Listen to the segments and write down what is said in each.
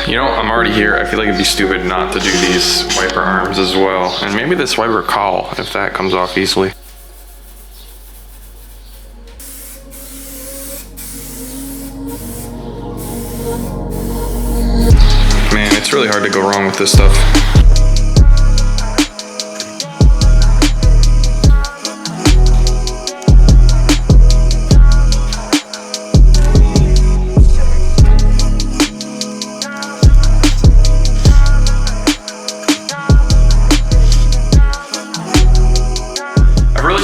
You know, I'm already here. I feel like it'd be stupid not to do these wiper arms as well. And maybe this wiper cowl, if that comes off easily. Man, it's really hard to go wrong with this stuff.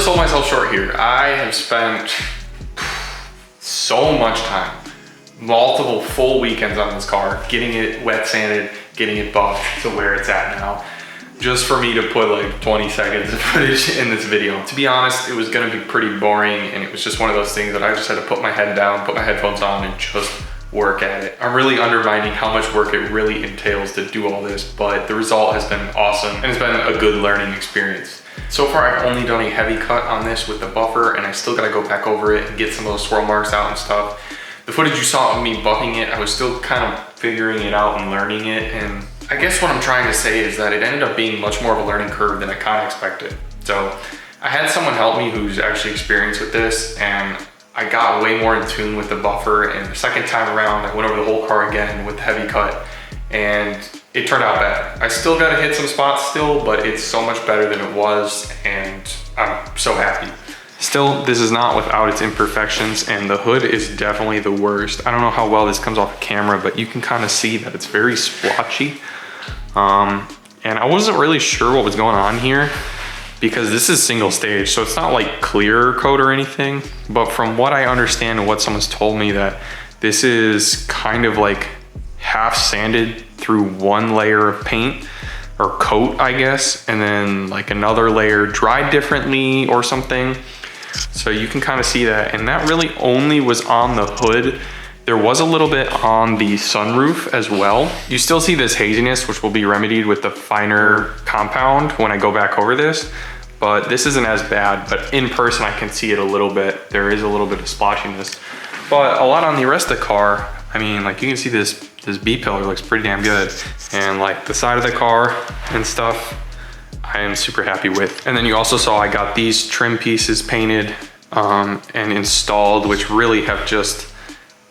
Sold myself short here. I have spent so much time, multiple full weekends on this car, getting it wet sanded, getting it buffed to where it's at now, just for me to put like 20 seconds of footage in this video. To be honest, it was gonna be pretty boring, and it was just one of those things that I just had to put my head down, put my headphones on, and just work at it. I'm really undermining how much work it really entails to do all this, but the result has been awesome, and it's been a good learning experience. So far, I've only done a heavy cut on this with the buffer, and I still gotta go back over it and get some of those swirl marks out and stuff. The footage you saw of me buffing it, I was still kind of figuring it out and learning it, and I guess what I'm trying to say is that it ended up being much more of a learning curve than I kind of expected. So I had someone help me who's actually experienced with this, and I got way more in tune with the buffer, and the second time around, I went over the whole car again with the heavy cut, and it turned out bad. I still gotta hit some spots still, but it's so much better than it was, and I'm so happy. Still, this is not without its imperfections, and the hood is definitely the worst. I don't know how well this comes off camera, but you can kind of see that it's very splotchy. And I wasn't really sure what was going on here, because this is single stage, so it's not like clear coat or anything. But from what I understand and what someone's told me, that this is kind of like half sanded through one layer of paint or coat, I guess, and then like another layer dried differently or something. So you can kind of see that, and that really only was on the hood. There was a little bit on the sunroof as well. You still see this haziness, which will be remedied with the finer compound when I go back over this, but this isn't as bad. But in person, I can see it a little bit. There is a little bit of splotchiness, but a lot on the rest of the car. I mean, like you can see this B-pillar looks pretty damn good. And like the side of the car and stuff, I am super happy with. And then you also saw I got these trim pieces painted and installed, which really have just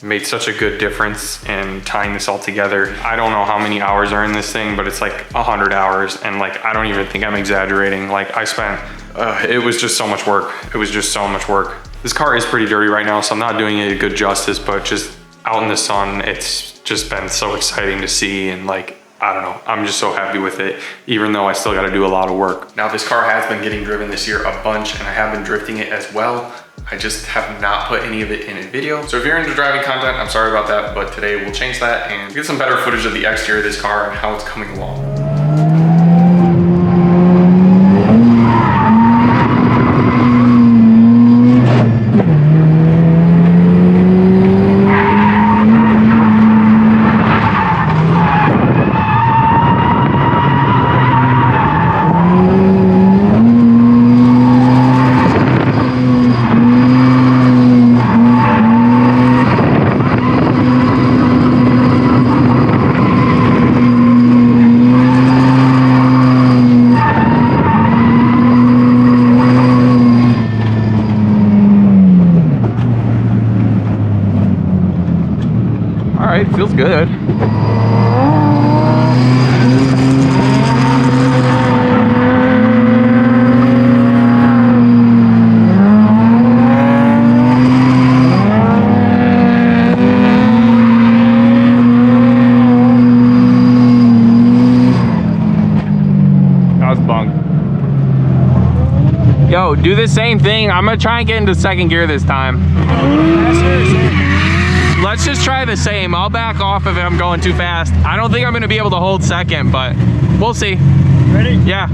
made such a good difference in tying this all together. I don't know how many hours are in this thing, but it's like 100 hours. And like, I don't even think I'm exaggerating. Like I spent, it was just so much work. It was just so much work. This car is pretty dirty right now, so I'm not doing it a good justice, but just out in the sun, it's just been so exciting to see, and like, I don't know, I'm just so happy with it, even though I still got to do a lot of work. Now, this car has been getting driven this year a bunch, and I have been drifting it as well. I just have not put any of it in a video. So if you're into driving content, I'm sorry about that, but today we'll change that and get some better footage of the exterior of this car and how it's coming along. Yo, do the same thing. I'm gonna try and get into second gear this time. Let's just try the same. I'll back off if I'm going too fast. I don't think I'm gonna be able to hold second, but we'll see. Ready? Yeah.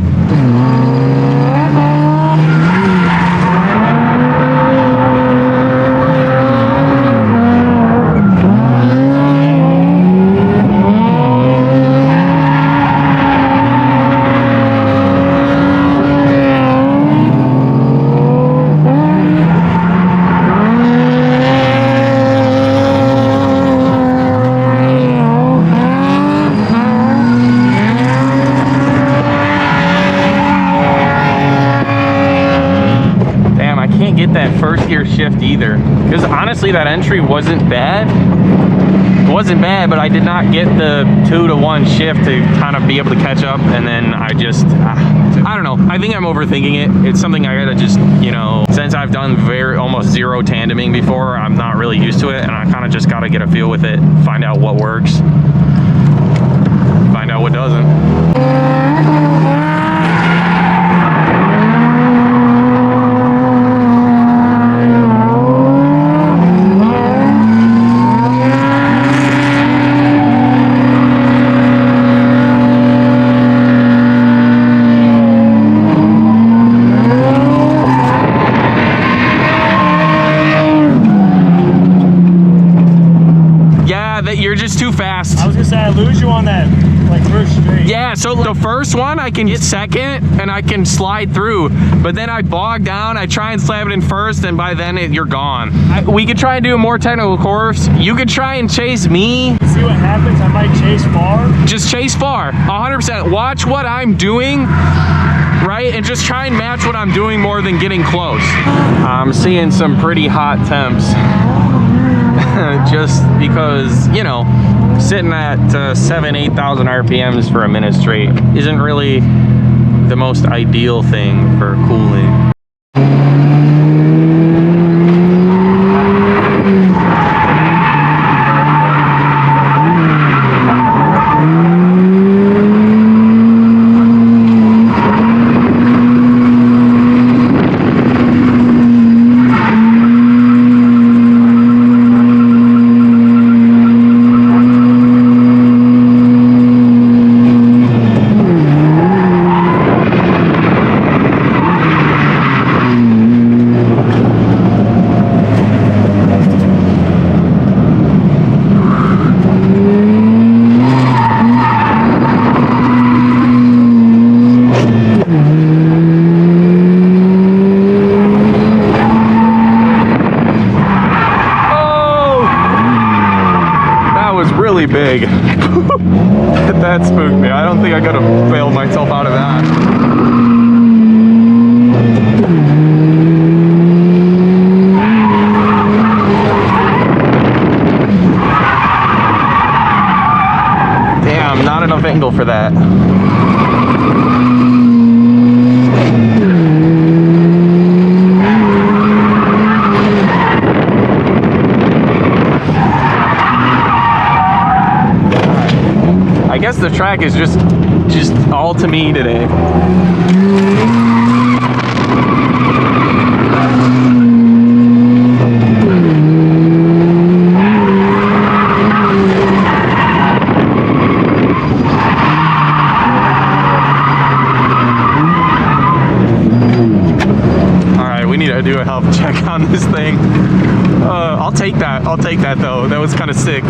That first gear shift either, because honestly that entry wasn't bad. It wasn't bad, but I did not get the 2-to-1 shift to kind of be able to catch up, and then I just I don't know, I think I'm overthinking it. It's something I gotta just, you know, since I've done almost zero tandeming before, I'm not really used to it, and I kind of just gotta get a feel with it, find out what works, find out what doesn't. You're just too fast. I was gonna say, I lose you on that, like, first straight. Yeah, so the first one, I can get second, and I can slide through, but then I bog down, I try and slam it in first, and by then, you're gone. We could try and do a more technical course. You could try and chase me. See what happens, I might chase far. Just chase far, 100%. Watch what I'm doing, right? And just try and match what I'm doing more than getting close. I'm seeing some pretty hot temps. Just because, you know, sitting at 7,000-8,000 RPMs for a minute straight isn't really the most ideal thing for cooling. Big. That spooked me. I don't think I could have bailed myself out of that. Damn, not enough angle for that. I guess the track is just all to me today. All right, we need to do a health check on this thing. I'll take that. I'll take that though. That was kind of sick.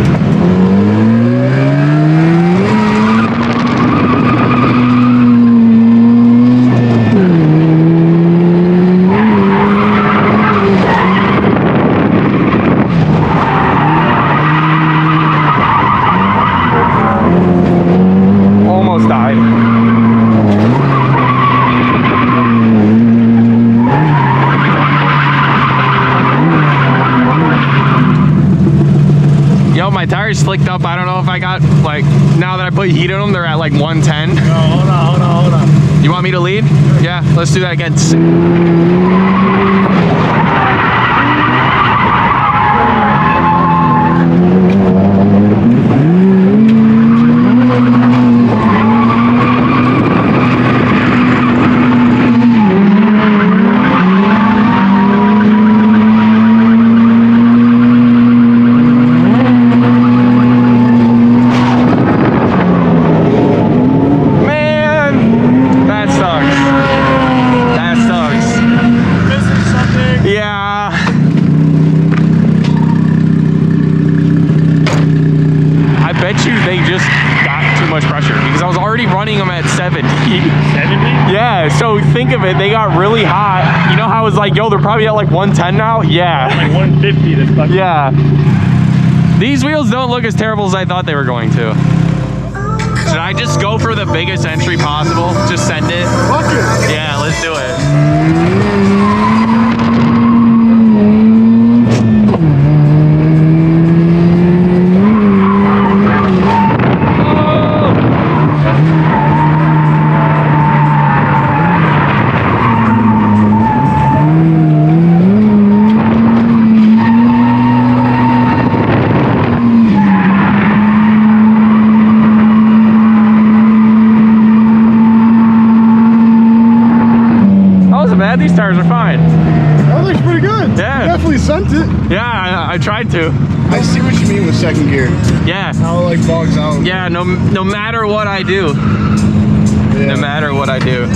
My tires slicked up. I don't know if I got, like, now that I put heat in them, they're at like 110. No, hold on. You want me to lead? Sure. Yeah, let's do that again. much pressure because I was already running them at 70. 70? Yeah, so think of it, they got really hot. You know how it's like, yo, they're probably at like 110 now? Yeah. Like 150 this fucking. Yeah. These wheels don't look as terrible as I thought they were going to. Should I just go for the biggest entry possible? Just send it? Fuck it. Yeah, let's do it. These tires are fine. That looks pretty good. Yeah. You definitely sent it. Yeah, I tried to. I see what you mean with second gear. Yeah. How it like bogs out. Yeah, no matter what I do. Yeah. No matter what I do.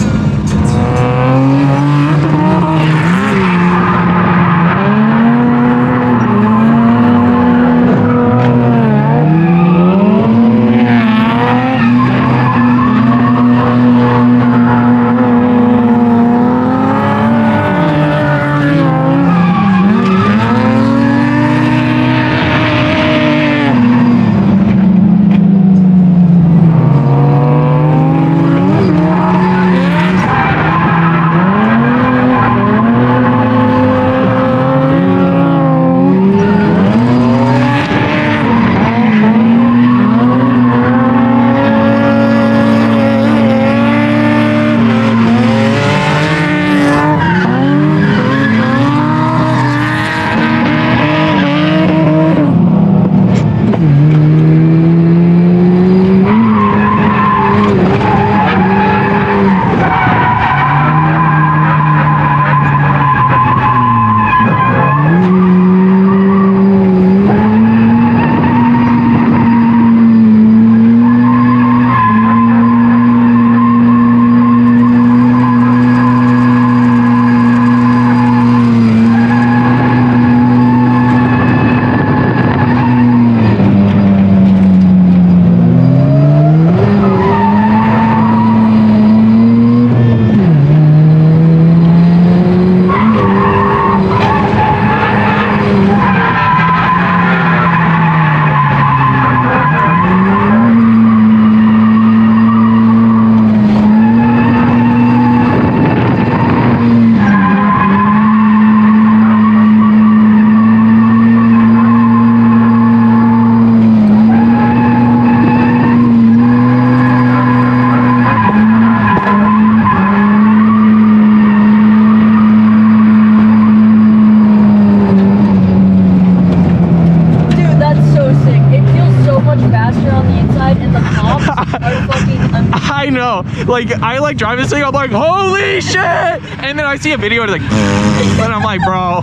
I know. Like, I like drive this thing, I'm like, holy shit! And then I see a video and it's like, and I'm like, bro.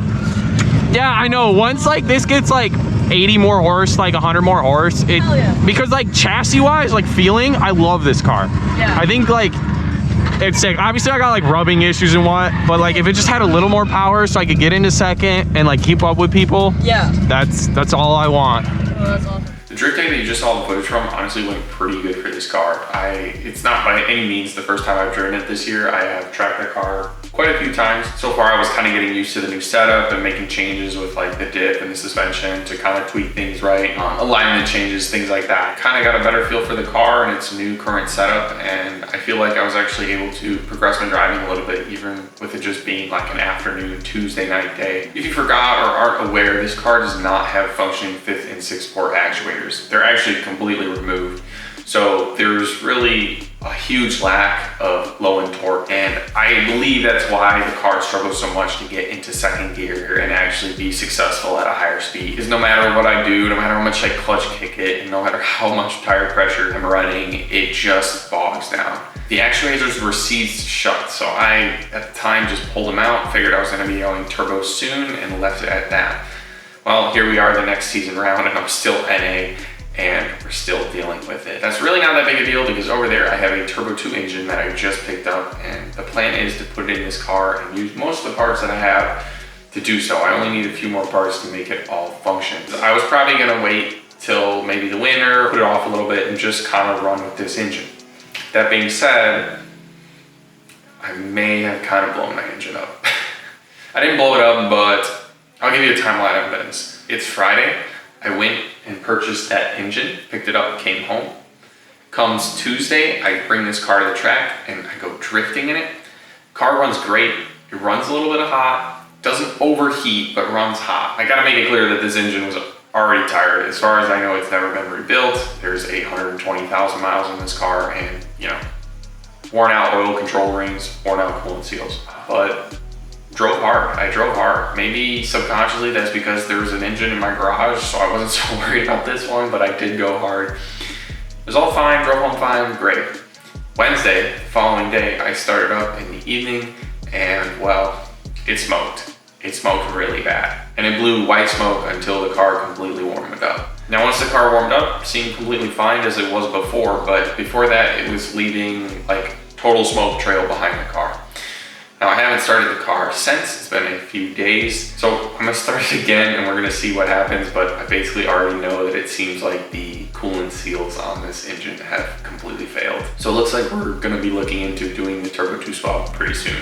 Yeah, I know. Once like this gets like 80 more horse, like 100 more horse, it because like chassis wise, like feeling, I love this car. Yeah. I think like it's sick. Obviously I got like rubbing issues and what, but like if it just had a little more power so I could get into second and like keep up with people, yeah, that's all I want. Oh, that's awesome. The drifting that you just saw the footage from honestly went pretty good for this car. It's not by any means the first time I've driven it this year. I have tracked the car quite a few times. So far I was kind of getting used to the new setup and making changes with like the diff and the suspension to kind of tweak things right, alignment changes, things like that. Kind of got a better feel for the car and its new current setup, and I feel like I was actually able to progress my driving a little bit, even with it just being like an afternoon Tuesday night day. If you forgot or aren't aware, this car does not have functioning 5th and 6th port actuators. They're actually completely removed. So there's really a huge lack of low-end torque, and I believe that's why the car struggles so much to get into second gear and actually be successful at a higher speed. Because no matter what I do, no matter how much I clutch kick it, and no matter how much tire pressure I'm running, it just bogs down. The actuators were seized shut, so I, at the time, just pulled them out, figured I was gonna be going turbo soon, and left it at that. Well, here we are the next season round, and I'm still NA, and we're still dealing with it. That's really not that big a deal because over there I have a Turbo 2 engine that I just picked up, and the plan is to put it in this car and use most of the parts that I have to do so. I only need a few more parts to make it all function. I was probably gonna wait till maybe the winter, put it off a little bit, and just kind of run with this engine. That being said, I may have kind of blown my engine up. I didn't blow it up, but I'll give you a timeline evidence. It's Friday. I went and purchased that engine, picked it up, came home. Comes Tuesday, I bring this car to the track and I go drifting in it. Car runs great. It runs a little bit hot, doesn't overheat, but runs hot. I gotta make it clear that this engine was already tired. As far as I know, it's never been rebuilt. There's 820,000 miles on this car and, you know, worn out oil control rings, worn out coolant seals. But drove hard. I drove hard. Maybe subconsciously that's because there was an engine in my garage, so I wasn't so worried about this one, but I did go hard. It was all fine, drove home fine, great. Wednesday, following day, I started up in the evening and, well, it smoked. It smoked really bad. And it blew white smoke until the car completely warmed up. Now, once the car warmed up, it seemed completely fine as it was before, but before that, it was leaving like total smoke trail behind the car. Now, I haven't started the car since. It's been a few days. So I'm gonna start it again and we're gonna see what happens, but I basically already know that it seems like the coolant seals on this engine have completely failed. So it looks like we're gonna be looking into doing the turbo 2 swap pretty soon.